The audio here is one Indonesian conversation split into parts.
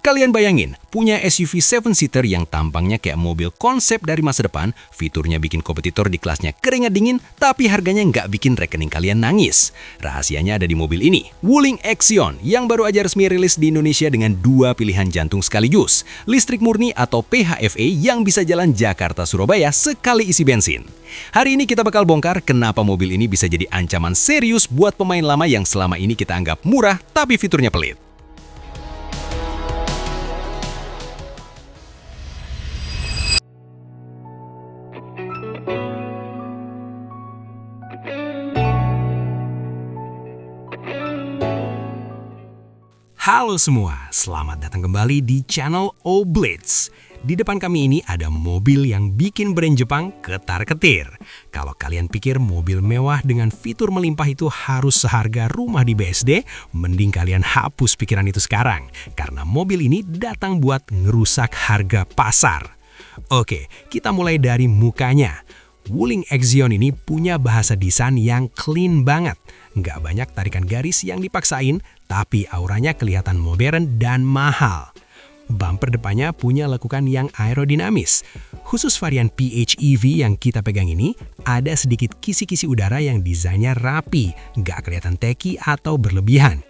Kalian bayangin, punya SUV 7-seater yang tampangnya kayak mobil konsep dari masa depan, fiturnya bikin kompetitor di kelasnya keringat dingin, tapi harganya nggak bikin rekening kalian nangis. Rahasianya ada di mobil ini, Wuling Axion, yang baru aja resmi rilis di Indonesia dengan 2 pilihan jantung sekaligus, listrik murni atau PHEV yang bisa jalan Jakarta-Surabaya sekali isi bensin. Hari ini kita bakal bongkar kenapa mobil ini bisa jadi ancaman serius buat pemain lama yang selama ini kita anggap murah tapi fiturnya pelit. Halo semua, selamat datang kembali di channel Oblitz. Di depan kami ini ada mobil yang bikin brand Jepang ketar-ketir. Kalau kalian pikir mobil mewah dengan fitur melimpah itu harus seharga rumah di BSD, mending kalian hapus pikiran itu sekarang. Karena mobil ini datang buat ngerusak harga pasar. Oke, kita mulai dari mukanya. Wuling Axion ini punya bahasa desain yang clean banget. Nggak banyak tarikan garis yang dipaksain, tapi auranya kelihatan modern dan mahal. Bumper depannya punya lekukan yang aerodinamis. Khusus varian PHEV yang kita pegang ini, ada sedikit kisi-kisi udara yang desainnya rapi, nggak kelihatan tacky atau berlebihan.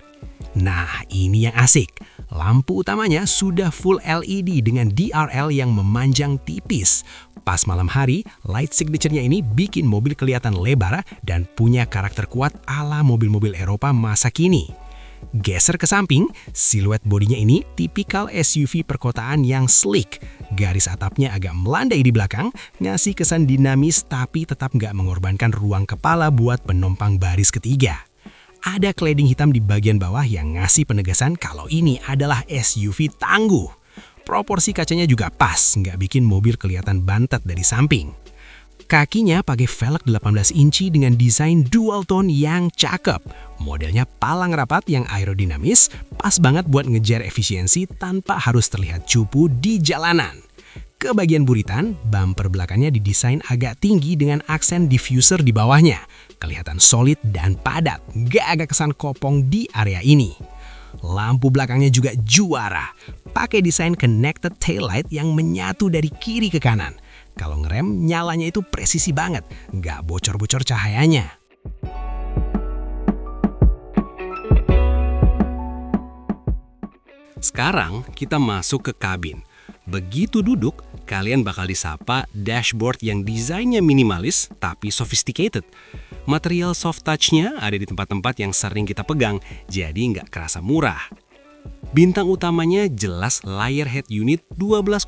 Nah, ini yang asik. Lampu utamanya sudah full LED dengan DRL yang memanjang tipis. Pas malam hari, light signature-nya ini bikin mobil kelihatan lebar dan punya karakter kuat ala mobil-mobil Eropa masa kini. Geser ke samping, siluet bodinya ini tipikal SUV perkotaan yang sleek. Garis atapnya agak melandai di belakang, ngasih kesan dinamis tapi tetap nggak mengorbankan ruang kepala buat penumpang baris ketiga. Ada cladding hitam di bagian bawah yang ngasih penegasan kalau ini adalah SUV tangguh. Proporsi kacanya juga pas, nggak bikin mobil kelihatan bantet dari samping. Kakinya pakai velg 18 inci dengan desain dual tone yang cakep. Modelnya palang rapat yang aerodinamis, pas banget buat ngejar efisiensi tanpa harus terlihat cupu di jalanan. Ke bagian buritan, bumper belakangnya didesain agak tinggi dengan aksen diffuser di bawahnya. Kelihatan solid dan padat, gak agak kesan kopong di area ini. Lampu belakangnya juga juara, pakai desain connected taillight yang menyatu dari kiri ke kanan. Kalau ngerem, nyalanya itu presisi banget, nggak bocor-bocor cahayanya. Sekarang kita masuk ke kabin. Begitu duduk, kalian bakal disapa dashboard yang desainnya minimalis tapi sophisticated. Material soft touch-nya ada di tempat-tempat yang sering kita pegang, jadi nggak kerasa murah. Bintang utamanya jelas layar head unit 12,8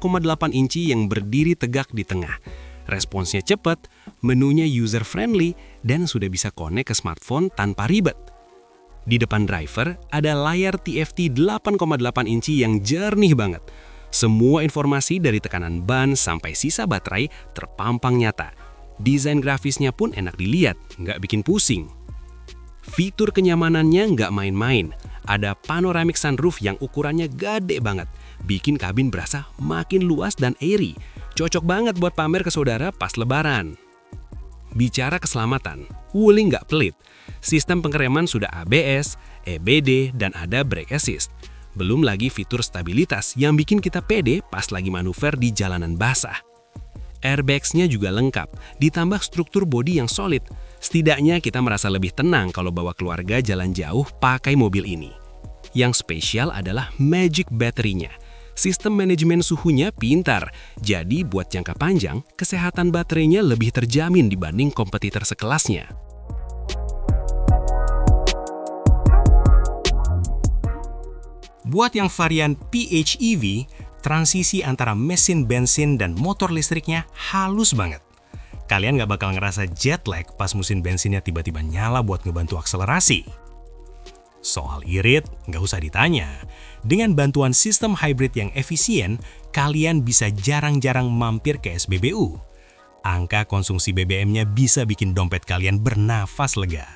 inci yang berdiri tegak di tengah. Responsnya cepat, menunya user-friendly, dan sudah bisa connect ke smartphone tanpa ribet. Di depan driver, ada layar TFT 8,8 inci yang jernih banget. Semua informasi dari tekanan ban sampai sisa baterai terpampang nyata. Desain grafisnya pun enak dilihat, nggak bikin pusing. Fitur kenyamanannya nggak main-main. Ada panoramic sunroof yang ukurannya gede banget, bikin kabin berasa makin luas dan airy. Cocok banget buat pamer ke saudara pas lebaran. Bicara keselamatan, Wuling nggak pelit. Sistem pengereman sudah ABS, EBD, dan ada brake assist. Belum lagi fitur stabilitas yang bikin kita pede pas lagi manuver di jalanan basah. Airbags-nya juga lengkap, ditambah struktur bodi yang solid. Setidaknya kita merasa lebih tenang kalau bawa keluarga jalan jauh pakai mobil ini. Yang spesial adalah Magic Battery-nya. Sistem manajemen suhunya pintar, jadi buat jangka panjang, kesehatan baterainya lebih terjamin dibanding kompetitor sekelasnya. Buat yang varian PHEV, transisi antara mesin bensin dan motor listriknya halus banget. Kalian nggak bakal ngerasa jet lag pas mesin bensinnya tiba-tiba nyala buat ngebantu akselerasi. Soal irit, nggak usah ditanya. Dengan bantuan sistem hybrid yang efisien, kalian bisa jarang-jarang mampir ke SPBU. Angka konsumsi BBM-nya bisa bikin dompet kalian bernafas lega.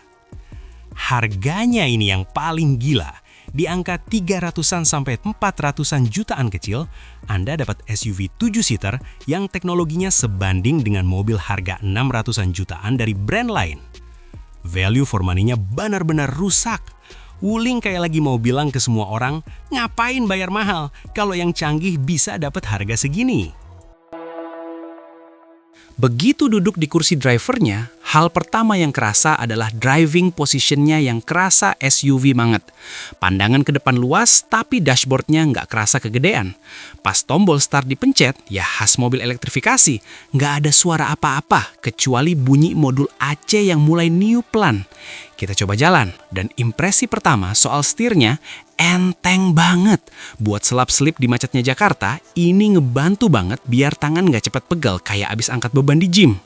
Harganya ini yang paling gila. Di angka 300-an sampai 400-an jutaan kecil, Anda dapat SUV 7-seater yang teknologinya sebanding dengan mobil harga 600-an jutaan dari brand lain. Value for money-nya benar-benar rusak. Wuling kayak lagi mau bilang ke semua orang, ngapain bayar mahal kalau yang canggih bisa dapat harga segini? Begitu duduk di kursi drivernya, hal pertama yang kerasa adalah driving positionnya yang kerasa SUV banget. Pandangan ke depan luas, tapi dashboardnya nggak kerasa kegedean. Pas tombol start dipencet, ya khas mobil elektrifikasi, nggak ada suara apa-apa, kecuali bunyi modul AC yang mulai niup pelan. Kita coba jalan, dan impresi pertama soal setirnya, enteng banget. Buat selap-selip di macetnya Jakarta, ini ngebantu banget biar tangan nggak cepat pegal kayak abis angkat beban di gym.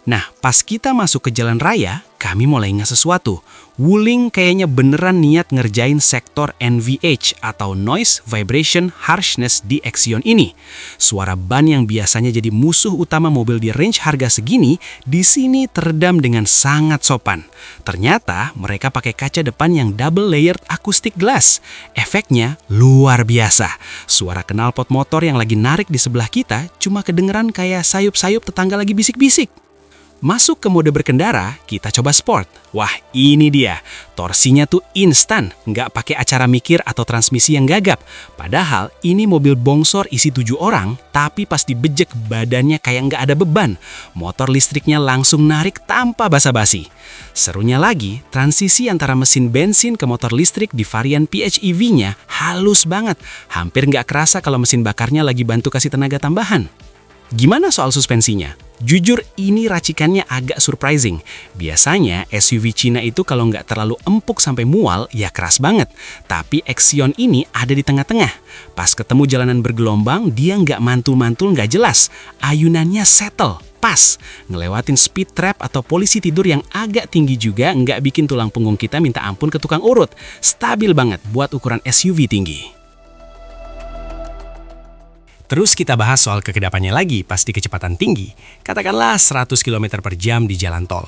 Nah, pas kita masuk ke jalan raya, kami mulai ingat sesuatu. Wuling kayaknya beneran niat ngerjain sektor NVH atau Noise Vibration Harshness di Axion ini. Suara ban yang biasanya jadi musuh utama mobil di range harga segini, di sini teredam dengan sangat sopan. Ternyata mereka pakai kaca depan yang double layered acoustic glass. Efeknya luar biasa. Suara knalpot motor yang lagi narik di sebelah kita cuma kedengeran kayak sayup-sayup tetangga lagi bisik-bisik. Masuk ke mode berkendara, kita coba sport. Wah, ini dia. Torsinya tuh instan, nggak pakai acara mikir atau transmisi yang gagap. Padahal ini mobil bongsor isi 7 orang, tapi pas dibejek badannya kayak nggak ada beban. Motor listriknya langsung narik tanpa basa-basi. Serunya lagi, transisi antara mesin bensin ke motor listrik di varian PHEV-nya halus banget. Hampir nggak kerasa kalau mesin bakarnya lagi bantu kasih tenaga tambahan. Gimana soal suspensinya? Jujur ini racikannya agak surprising. Biasanya SUV Cina itu kalau nggak terlalu empuk sampai mual, ya keras banget. Tapi Axion ini ada di tengah-tengah. Pas ketemu jalanan bergelombang, dia nggak mantul-mantul nggak jelas. Ayunannya settle, pas. Ngelewatin speed trap atau polisi tidur yang agak tinggi juga nggak bikin tulang punggung kita minta ampun ke tukang urut. Stabil banget buat ukuran SUV tinggi. Terus kita bahas soal kekedapannya lagi pas di kecepatan tinggi, katakanlah 100 km per jam di jalan tol.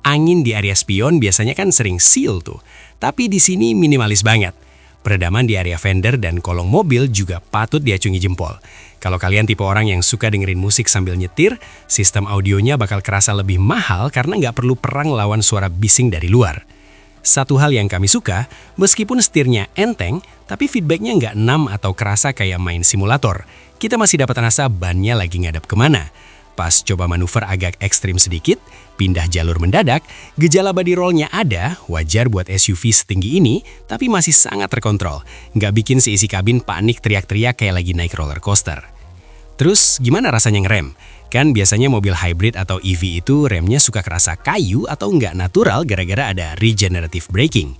Angin di area spion biasanya kan sering seal tuh, tapi di sini minimalis banget. Peredaman di area fender dan kolong mobil juga patut diacungi jempol. Kalau kalian tipe orang yang suka dengerin musik sambil nyetir, sistem audionya bakal kerasa lebih mahal karena nggak perlu perang lawan suara bising dari luar. Satu hal yang kami suka, meskipun setirnya enteng, tapi feedbacknya nggak enam atau kerasa kayak main simulator. Kita masih dapat rasa bannya lagi ngadap kemana. Pas coba manuver agak ekstrim sedikit, pindah jalur mendadak, gejala body roll-nya ada, wajar buat SUV setinggi ini, tapi masih sangat terkontrol. Nggak bikin seisi kabin panik teriak-teriak kayak lagi naik roller coaster. Terus gimana rasanya ngerem? Kan biasanya mobil hybrid atau EV itu remnya suka kerasa kayu atau nggak natural gara-gara ada regenerative braking.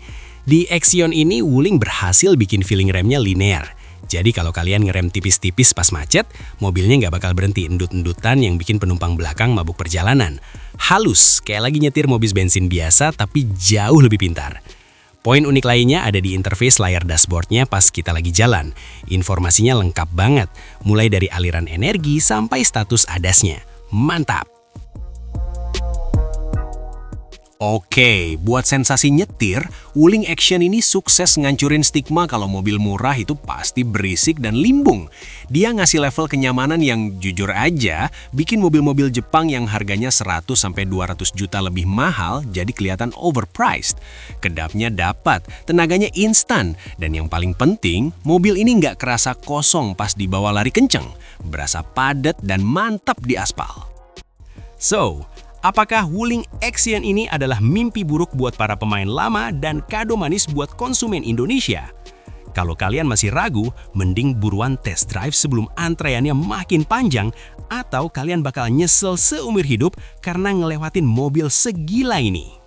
Di Axion ini Wuling berhasil bikin feeling remnya linear. Jadi kalau kalian ngerem tipis-tipis pas macet, mobilnya nggak bakal berhenti endut-endutan yang bikin penumpang belakang mabuk perjalanan. Halus, kayak lagi nyetir mobil bensin biasa tapi jauh lebih pintar. Poin unik lainnya ada di interface layar dashboardnya pas kita lagi jalan. Informasinya lengkap banget, mulai dari aliran energi sampai status ADAS-nya. Mantap! Oke, buat sensasi nyetir, Wuling Axion ini sukses ngancurin stigma kalau mobil murah itu pasti berisik dan limbung. Dia ngasih level kenyamanan yang jujur aja bikin mobil-mobil Jepang yang harganya 100-200 juta lebih mahal jadi kelihatan overpriced. Kedapnya dapat, tenaganya instan, dan yang paling penting, mobil ini nggak kerasa kosong pas dibawa lari kenceng. Berasa padat dan mantap di aspal. So, apakah Wuling Axion ini adalah mimpi buruk buat para pemain lama dan kado manis buat konsumen Indonesia? Kalau kalian masih ragu, mending buruan test drive sebelum antreannya makin panjang atau kalian bakal nyesel seumur hidup karena ngelewatin mobil segila ini.